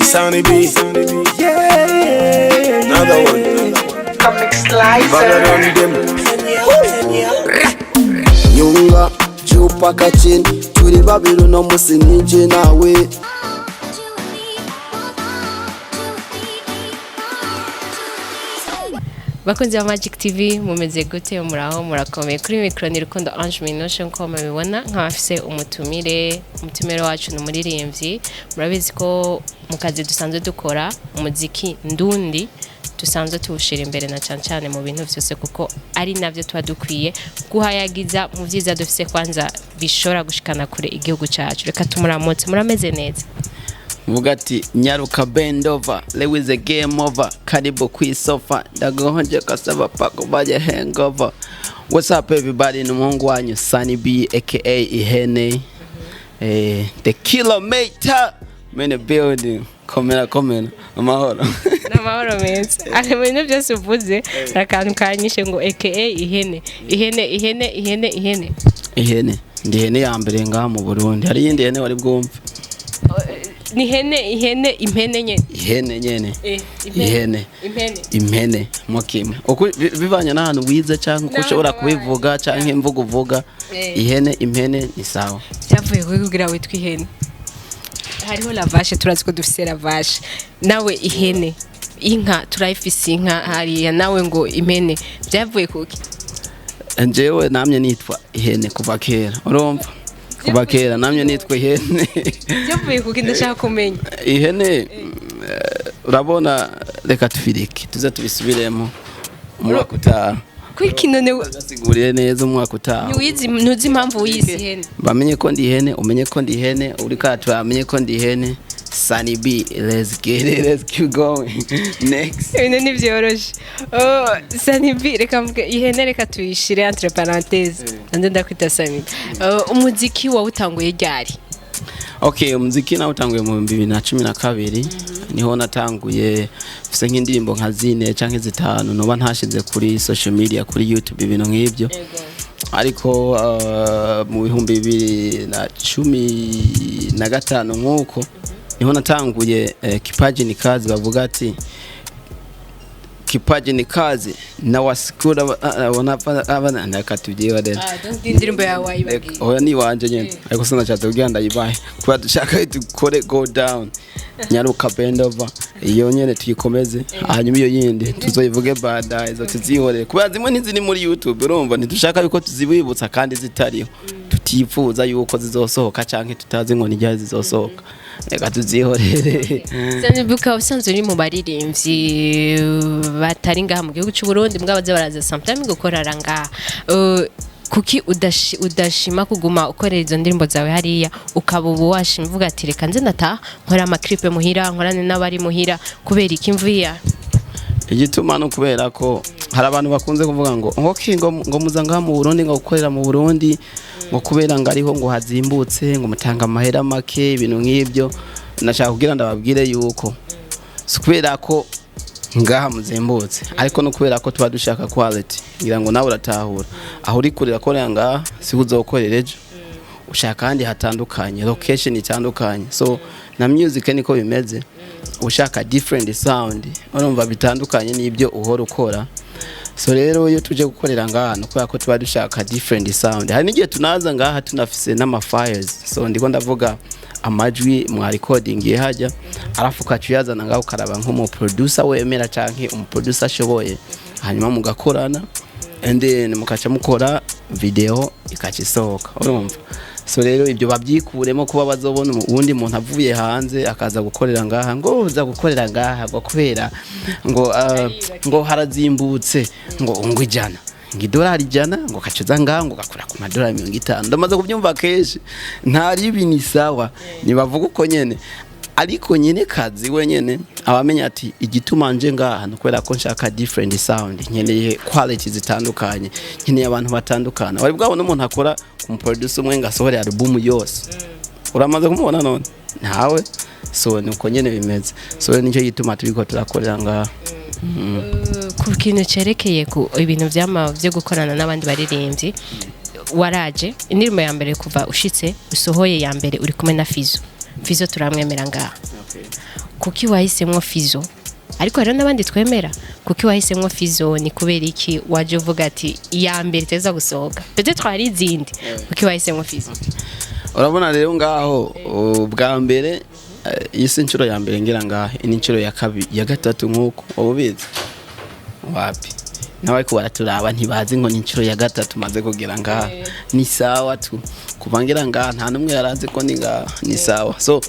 Sunny B. Yeah. Another one. Comic Slicer. Bararenze. Nyunga chupa kachini turi babiri no musi nije nawe. Bakunzi ba Magic TV mumeze gute muraho murakomeye kuri micro ni Rukundo Ange Minoshe nko mubibona nk'abafise umutumire wacu n'umuririmbyi murabizi ko mu kazi dusanzwe dukora umuziki ndundi dusanzwe tuwushira imbere na cyane mu bintu byose kuko ari navyo tuba dukwiye guhayagiza mu vyiza dufise kwanza bishora gushikana kure igihugu cacu reka tumuramutse murameze neza Vuga ati nyaruka bend over Lewis a game over karibu kwisofa ndagohonje kasaba pako baje hangover. What's up everybody, ni muhungu wanyu Sunny B aka Ihene the kilometer in the building. Komera amahoro n'amahoro meza ari mu bintu byose uvuze akantu kanyishe ngo aka Ihene ndi hene ya mbere ngaha mu Burundi. Hari yindi hene wari bwumve? Ni ihene impene nyene impene mukimwe uko bivanya n'ahantu wize canke uko ushobora kubivuga canke imvugo uvuga ihene impene ni sawa. Byavuye kugira witwa ihene. Hariho la vache turazi ko dufise la vache nawe ihene inka turayifise inka hariya nawe ngo impene byavuye kuki? Njewe namye nitwa ihene kuva kera urumva kuva kera namye nitwa ihene. Byavuye kuki ndashaka kumenya ihene urabona reka tufirike tuze tubisubiremo umwaka utaha kwiki none gasiguriye neza umwaka utaha ntuzi impamvu wiyise ihene bamenye ko ndi ihene umenye ko ndi ihene uri kacu amenye ko ndi ihene. Sunny B, let's get it, let's keep going. Next. Ibintu nivyoroshe. Sunny B reka mvuge ihene reka tuyishire entre parenthèses. Nande ndakwita Sunny. Umuziki wa utanguye ryari? Okay, umuziki na utanguye mu 2012 niho natanguye fise nk'indirimbo nka zine canke zitanu noba ntashize kuri social media kuri YouTube ibintu nk'ibyo. Ariko mu 2015 nkuko niho natanguye kipaji ni kazi bavuga ati kipaji ni kazi na wasikura wanapana nakatujewa dede indirimbo ya wayibagiye oya ni wanje nyene ariko sana cyatse kugira ndayibaye kuba dushaka dukore go down nyaruka bend over iyo nyene tuyikomeze hanyuma iyo yindi tuzoyivuge baadaye zo tuzihore kuba zimwe ntizini muri YouTube urumva ntidushaka yuko tuzibibutsa kandi zitariho tutifuza yuko zizosohoka canke tutazi ngo nijya zizosohoka reka tuzihorere. Sunny buka usanzwe uri mu baririmbyi batari ngaha mu gihugu cy'u Burundi mwabaze baraza sometimes gukorara ngaha kuki udashima kuguma ukorera izo ndirimbo zawe hariya ukaba washima uvuga ati reka nze nata nkora ama clip muhira nkorane n'abari muhira kubera iki mvuya? Igituma no kubera ko hari abantu bakunze kuvuga ngo ngo muza ngaha mu Burundi ngo gukorera mu Burundi ngo kubera ngariho ngo hazimbutse ngo mutanga amahera make ibintu nk'ibyo. Nashaka kugira ndababwire yuko kubera ko ngaha muzimbutse ariko no kubera ko tuba dushaka quality ngira ngo nawe uratahura aho uri kurira korera ngaha si uzokorera ejo ushaka kandi hatandukanye location itandukanye so na music niko bimeze ushaka different sound urumva bitandukanye n'ibyo uhora ukora. So rero iyo tuje gukorera ngaha no kubera ko tuba dushaka different sound hari n'igihe tunaza ngaha tunafise n'ama files so ndiko ndavuga amajwi mu recording yehajya arafuka cyazana ngaho karaba nk'umu producer wemera canke producer ashoboye hanyuma mugakorana and then mukaca mukora video ikacisohoka urumva. So rero ibyo babyikuremo kuba bazobona ubundi muntu avuye hanze akaza gukorera ngaha ngo uza gukorera ngaha ngo kubera ngo harazimbutse ngo ijana ngidolari jana ngo kacuza ngaha ngo gakora ku madolari 50 ndamaze kubyumva keshi ntari ibini sawa nibavuga uko nyene ariko nyene kazi wenyene abamenya ati igituma nje ngaha no kwera ko nshaka different sound nkeneye quality zitandukanye nkeneye abantu batandukana wari bwabona umuntu akora umuproducer umwe ngasohora album yose uramaze kumubona none ntawe so nuko nyene bimeze so nicyo gituma turiko turakorera ngaha. Ku kintu cerekeye ku ibintu byo gukorana n'abandi baririmbyi waraje indirimbo ya mbere kuva ushitse usohoye ya mbere uri kumwe na Fizzo Fizzo turamwemera ngaha kuki wahisemwo Fizzo ariko rero nabandi twemera kuki wahisemwo Fizzo ni kubera iki waje uvuga ati iya mbere teza gusohoka peut-être hari izindi kuki wahisemwo Fizzo urabona rero ngaho bwa mbere isi incuro ya mbere ngira ngaha ni incuro ya kabiri ya gatatu nkuko wabubizi wapi nawe ko baraturaba ntibazi ngo ni incuro ya gatatu maze kugera ngaha ni sawa tu kubangira ngaha nta numwe yarazi ko ni ngaha ni sawa so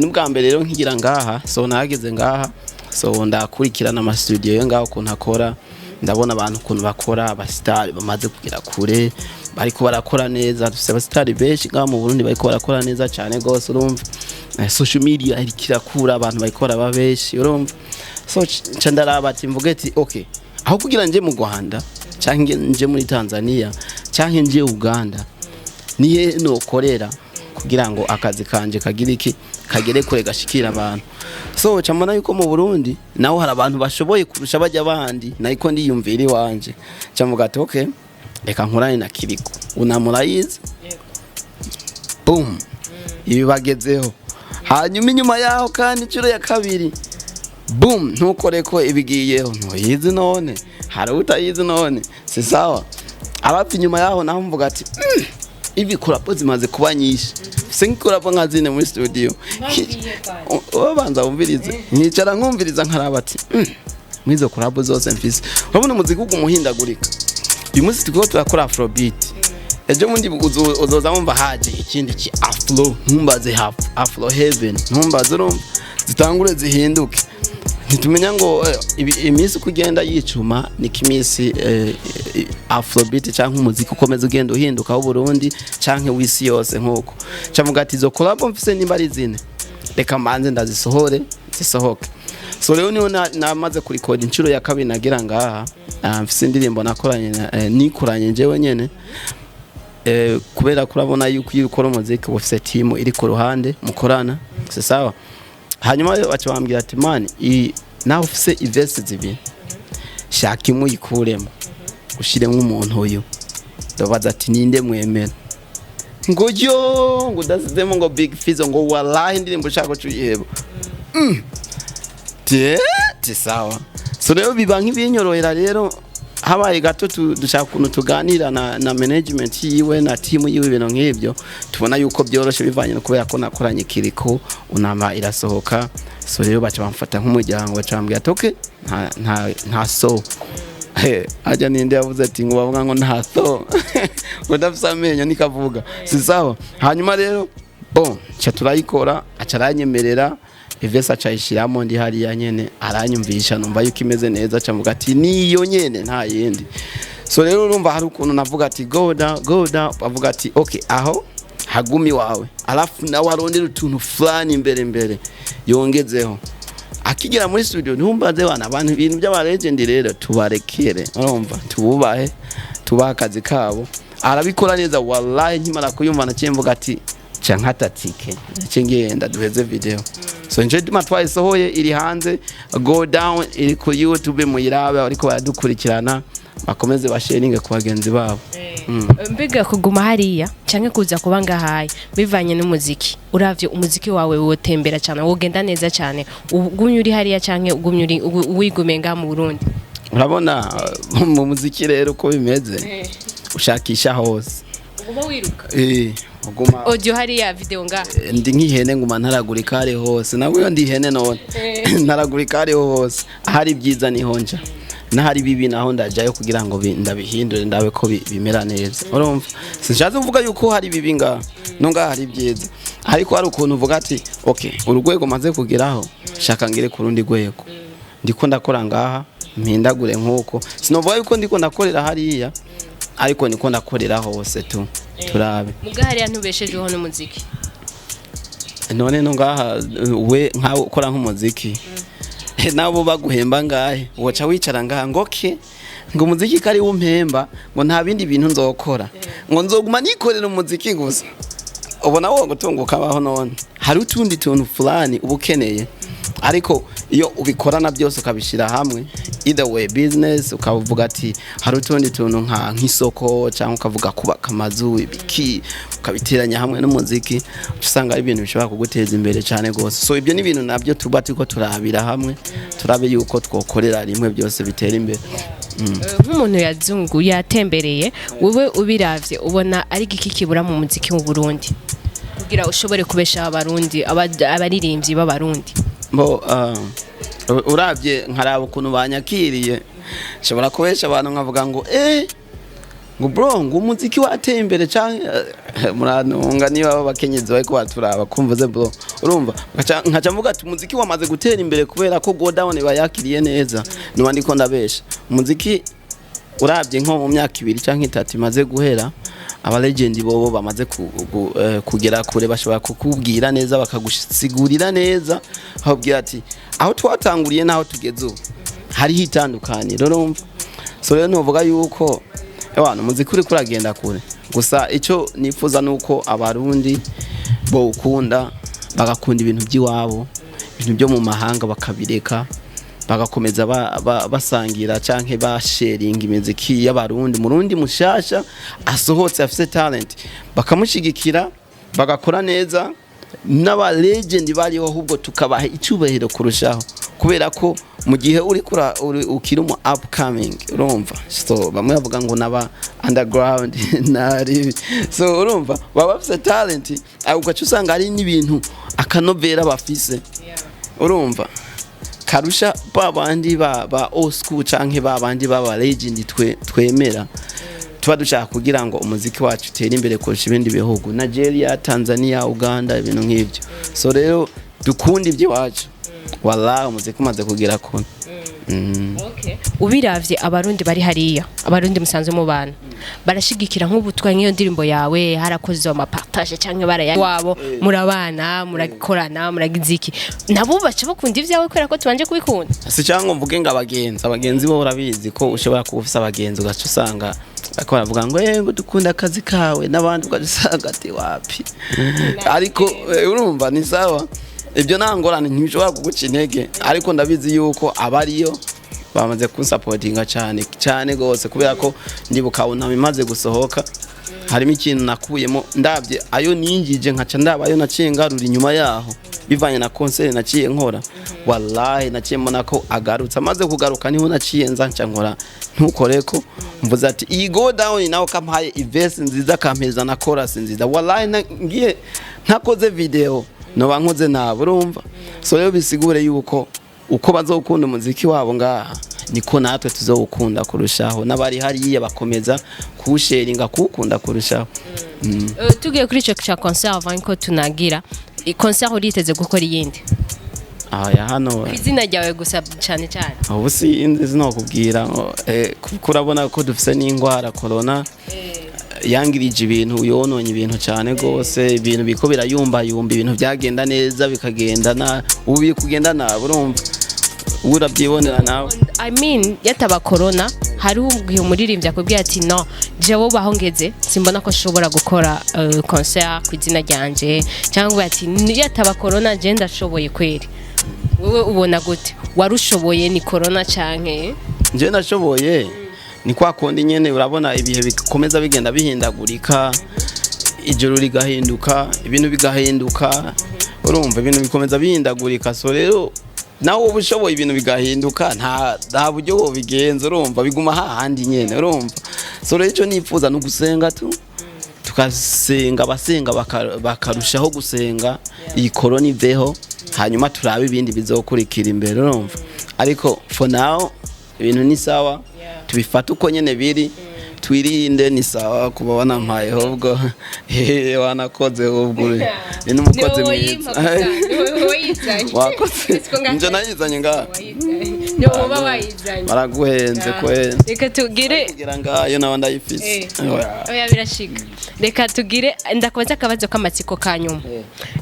n'ubwa mbere rero nkigira ngaha so nageze ngaha so ndakurikirana ama studio yo ngaho kuntu akora ndabona abantu kuntu bakora abastar bamaze kugira kure bariko barakora neza dufite abastar benshi ngaho mu Burundi bariko barakora neza cyane gose urumva social media iri kirakura abantu bariko baraba benshi urumva so ndaraba ati mvuge ati okay aho kugira nje mu Rwanda canke nje muri Tanzania canke nje Uganda niye no korera kugira ngo akazi kanje kagira iki kagere kure gashikira abantu so camana yuko mu Burundi naho hari abantu bashoboye kurusha bajya abandi nayiko ndiyumvira iwanje camuga ati okay reka nkurane na Kiriko unamurayize boom ibi bagezeho hanyuma inyuma yaho kandi incuro ya kabiri boom ntukore ko ibigiyeho ntuyizi none hari utayizi none si sawa abapfa inyuma yaho naho mvuga ati ibi kurapo zimaze kuba nyinshi sinkurapo nkazine muri studio wabanza wumvirize nkicara nkumviriza nkaraba ati mwizo kurapo zose mfise urabona umuziki ugumuhindagurika uyu munsi tuko turakora afrobeat ejo mundi uzoza wumva haje ikindi ki afro ntumbaze afro heaven ntumbaze urumva zitangure zihinduke nitumenya ngo imisi kugenda yicuma ni kimisi afrobeat canke umuziki ukomeza ugenda uhinduka mu Burundi canke wisi yose nk'uko camuga ati zo collab mfise nimba ari zine reka manze ndazisohore zisohoke so rero niho namaze kurikora incuro ya kabiri nagira ngaha mfise indirimbo nakoranye nikoranye njewe nyene kubera kurabona yuko iyo ukora umuziki ufise team iri ku ruhande mukorana c'est sawa hanyuma baca bambwira ati man nawe ufise invest zibiri shaka imwe yikuremo ushiremo umuntu uyu ndabaza ati ninde mwemera ngo yo ngo dasizemo ngo Big Fizzo ngo wallahi ndirimbo shaka cuyiheba te sawa so rero biba nk'ibinyorohera rero habaye gato dushaka kuntu tuganira na management yiwe na team yiwe ibintu nk'ibyo tubona yuko byoroshe bivanye no kubera ko nakoranye Kiriko unama irasohoka so rero baca bamfata nk'umuryango bacambye atoke nta so aja ninde yavuze ati ngo bavuga ngo nta so udafisa amenyo nikavuga si sawa hanyuma rero bon cha turayikora acaranyemerera Ivesa cayishiramo ndi hariya nyene aranyumvisha numva yuko imeze neza camuga ati niyo nyene nta yindi so rero urumva hari ukuntu navuga ati go down bavuga ati okay aho hagumi wawe alafu na warondera utuntu fulani imbere yongezeho akigera muri studio ntumbaze wana abantu ibintu by'aba legend rero tubarekere urumva tububahe tubakazi kabo arabikora neza wallahi nkimara kuyumva na cyemvuga ati cankata tike cengenda duheze video so nje matwaye sohoye iri hanze go down iri ku YouTube muyirabe ariko baradukurikirana bakomeze basharinge ku bagenzi babo mbega kuguma hariya canke kuza kubanga hayi bivanye n'umuziki uravye umuziki wawe wotembera cyane wogenda neza cyane ugumye uri hariya canke ugumye uri wigumenga mu Burundi urabona mu muziki rero ko bimeze ushakisha hose uguma wiruka uguma audio hariya video nga ndi nk'ihene nguma ntaragurika ari hose nawe ndi ihene none ntaragurika ari hose hari byiza niho nja nahari bibi naho ndajayo kugira ngo ndabihindure ndabe ko bimera neza urumva sinshaze kuvuga yuko hari bibi nga nonga hari byiza ariko hari ukuntu uvuga ati okay urugwego maze kugeraho shaka ngire ku rundi rwego ndiko ndakora ngaha mpindagure nkuko sinovuga yuko ndiko ndakorera hariya ariko niko ndakorera hose tu turabe mugahari yantubeshejeho n'umuziki none no ngaha we nka ukora nk'umuziki nabo baguhemba ngahe woca wicara ngaha ngoke ngo umuziki kari wumpemba ngo nta bindi bintu nzokora ngo nzoguma nikorera umuziki gusa ubona wo gutunguka baho none hari utundi tuntu fulani ubukeneye ariko iyo ubikorana byose ukabishira hamwe either way business ukavuga ati hari utundi tuntu nk'isoko cyangwa ukavuga kubaka amazu ibiki ukabiteranya hamwe n'umuziki usanga ari ibintu bishobora kuguteza imbere cyane gose so ibyo ni ibintu nabyo tuba turiko turabira hamwe turabe yuko twokorera rimwe byose bitera imbere nk'umuntu yazungu yatembereye wowe ubiravye ubona ari giki kibura mu muziki mu Burundi kugira ushobore kubesha abarundi abaririmbyi b'abarundi bo uravye nkaraba ukuntu banyakiriye nshobora kubesha abantu nkavuga ngo ngo bro ngo umuziki wateye imbere canke murantunga niba abakenyezi bariko baturaba kumvuze bro urumva nkaca mvuga ati umuziki wamaze gutera imbere kubera ko go down bayakiriye neza niba ndiko ndabesha umuziki uravye nko mu myaka 2 canke 3 imaze guhera aba legend bobo bamaze kugera kure bashobora kukubwira neza bakagusigurira neza ahubwira ati aho twatanguriye naho tugeze ubu hari hitandukaniro urumva so rero novuga yuko abantu muziki uri kuragenda kure gusa ico nifuza nuko abarundi bo ukunda bagakunda ibintu by'iwabo ibintu byo mu mahanga bakabireka bagakomeza basangira canke ba sharing imiziki y'abarundi murundi mushasha asohotse afise talent bakamushigikira bagakora neza n'aba legend bariho ahubwo tukabaha icubahiro kurushaho kubera ko mu gihe ukiri mu upcoming urumva so bamwe bavuga ngo naba underground nari so urumva baba bafise talent ugaca usanga ari n'ibintu akanovera bafise urumva karusha babandi ba old school canke babandi baba legend twemera tuba dushaka kugira ngo umuziki wacu utere imbere kurusha ibindi bihugu Nigeria Tanzania Uganda ibintu nk'ibyo so rero dukunda ibyo wacu wallahi umuziki umaze kugira ko okay ubiravye abarundi bari hariya abarundi musanzwe mu bana barashigikira nk'ubutwa nk'iyo ndirimbo yawe harakoze amapartage canke baraya wabo murabana murakorana muragiziki nabo bace bakunda ivyawe kwera ko tubanje kubikunda si cyangwa mvuge ngo abagenzi bo urabizi ko ushobora kubufisa abagenzi ugaca usanga ako baravuga ngo dukunda akazi kawe n'abandi ugasanga ati wapi ariko urumva ni sawa ibyo nangorane ntibishobora kuguca intege ariko ndabizi yuko abariyo bamaze kunsupportinga cyane gose kubera ko ndibuka unama imaze gusohoka harimo ikintu nakuyemo ndabye ayo ninjije nkaca ndabayo naciye ngarura inyuma yaho bivanye na concert naciye nkora wallahi naciye mbona ko agarutse amaze kugaruka niho naciye nzanca nkora ntukoreko mvuze ati iyi go down nawo kampaye event nziza kampeza na chorus nziza wallahi ngiye ntakoze video no bankoze nabo urumva so rero bisigure yuko uko bazokunda umuziki wabo ngaha niko natwe tuzowukunda kurushaho nabari hariya bakomeza kuwusharinga kuwukunda kurushaho tugiye kuri ico cha concert avant ko tunagira concert uriteze gukora iyindi ya hano izina ryawe gusa cyane ubu si indi zinokubwira kurabona ko dufise n'ingwara corona yangirije ibintu yononye ibintu cyane gose ibintu biko birayumba ibintu byagenda neza bikagenda na ubi kugenda na urumva urabyibonera nawe I mean yataba corona hari ubwiye umuririmbyi akubwiye ati no jewe bahongeze simbona ko shobora gukora concert ku izina ryanje cyangwa ati yataba corona je ndashoboye kweri wewe ubona gute warushoboye ni corona canke je ndashoboye ni kwa kondi nyene urabona ibihe bikomeza bigenda bihindagurika ijoro rigahinduka ibintu bigahinduka urumva ibintu bikomeza bihindagurika so rero nawo ubushoboye ibintu bigahinduka nta buryo bigenza urumva biguma hahandi nyene urumva so rero ico nifuza no gusenga tukasenga abasenga bakarushaho gusenga iyi corona iveho hanyuma turabe ibindi bizokurikira imbere urumva ariko for now ibintu ni sawa tubifata uko nyene biri twirinde ni sawa kuba wanampaye ubwo wanakoze ubwo ni umukozi mwiza wakoze nje nayizanye nga no baba bayizanye baraguhenze kwe reka tugire kugira ngayo nawe ndayifise oya birashika reka tugire ndakoze akabazo k'amatsiko kanyuma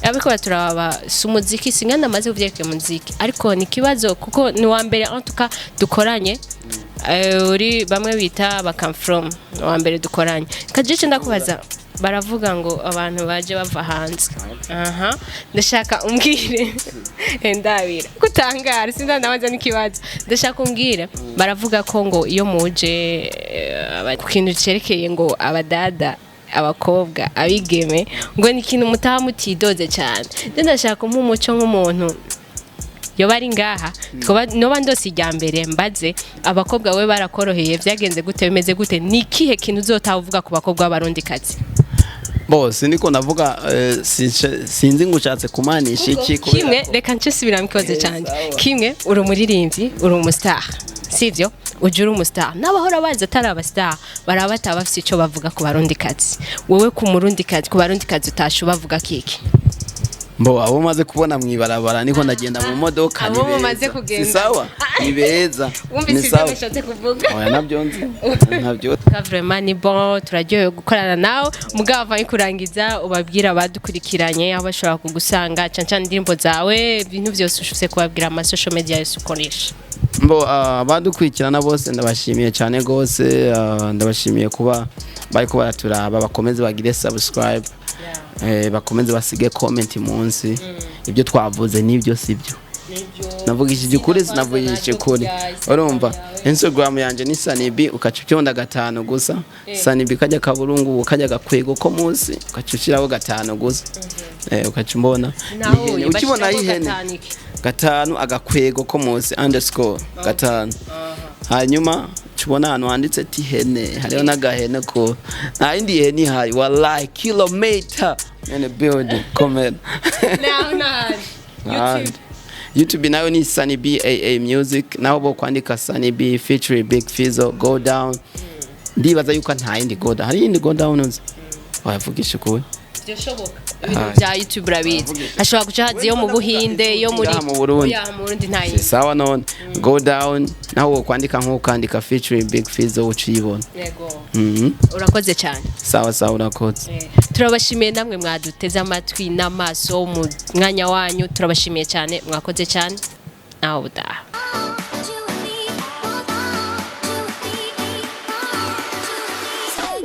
abiko baturaba sumuziki singana amaze kuvyeke muziki ariko ni kibazo kuko ni wa mbere en tout cas dukoranye uri bamwe bita bakam from wa mbere dukoranye kajeje ndakubaza baravuga ngo abantu baje bava hanze ndashaka umbwire ndabira kutangara sinda nabaza n'ikibazo ndashaka umbwire baravuga ko ngo iyo muje kintu cerekeye ngo abadada abakobwa abigeme ngo ni kintu mutaha mutidoze cyane ndashaka umuco nk'umuntu yo bari ngaha noba ndose ijya mbere mbaze abakobwa we barakoroheye byagenze gute bimeze gute ni kihe kintu uzotavuga ku bakobwa b'abarundi kazi bose niko navuga sinzi ngushatse kumanisha iki kimwe reka nce subira mikoze cyane kimwe uri umuririmbyi uri umustar sivyo ujura umustar n'abahora baza atari abastar barabata bafite ico bavuga ku barundi kazi wowe ku murundi kazi ku barundi kazi utashu bavuga kiki Mbo abo maze kubona mwibarabara niko ndagenda mu modoka ni beza si sawa ni beza ni sawa nishatse kuvuga oya nabyonze nabyo vraiment ni bon turaryoye gukorana nawe mugabo vaye kurangiza ubabwira abadukurikiranye abashobora kugusanga canca indirimbo zawe ibintu byose ushufise kubabwira ama social media yose ukoresha Mbo abadukurikirana bose ndabashimiye cyane gose ndabashimiye kuba bariko baraturaba bakomeze bagire subscribe bakomeze basige comment munsi ibyo twavuze nibyo sibyo navugishije ukuri sinavugishije ukuri urumva Instagram yanje ni sanibi ukacucyonda 5 gusa sanibi kajya kaburungu kajya gakwego ko munsi ukacuciraho 5 gusa ukacumbona ukibona ihene 5 agakwego ko munsi _5 hanyuma chubona hano handitse ati hene hariho nagahene ko nta indi hene hari wallahi kilometer in a building comment now YouTube nayo ni Sunny B AA Music naho bo kwandika Sunny B featuring Big Fizzo Go Down ndibaza yuko nta yindi go down hari yindi go down unzi wavugisha kuwe byoshoboka ibintu bya YouTube rabizi ashobora guca hazi yo mu Buhinde yo muri mu Burundi ntayi sawa none Go Down naho kwandika nko kwandika featuring Big Fizzo ucibona yego urakoze cyane sawa urakoze turabashimiye namwe mwaduteze amatwi n'amaso mu mwanya wanyu turabashimiye cyane mwakoze cyane naho budaha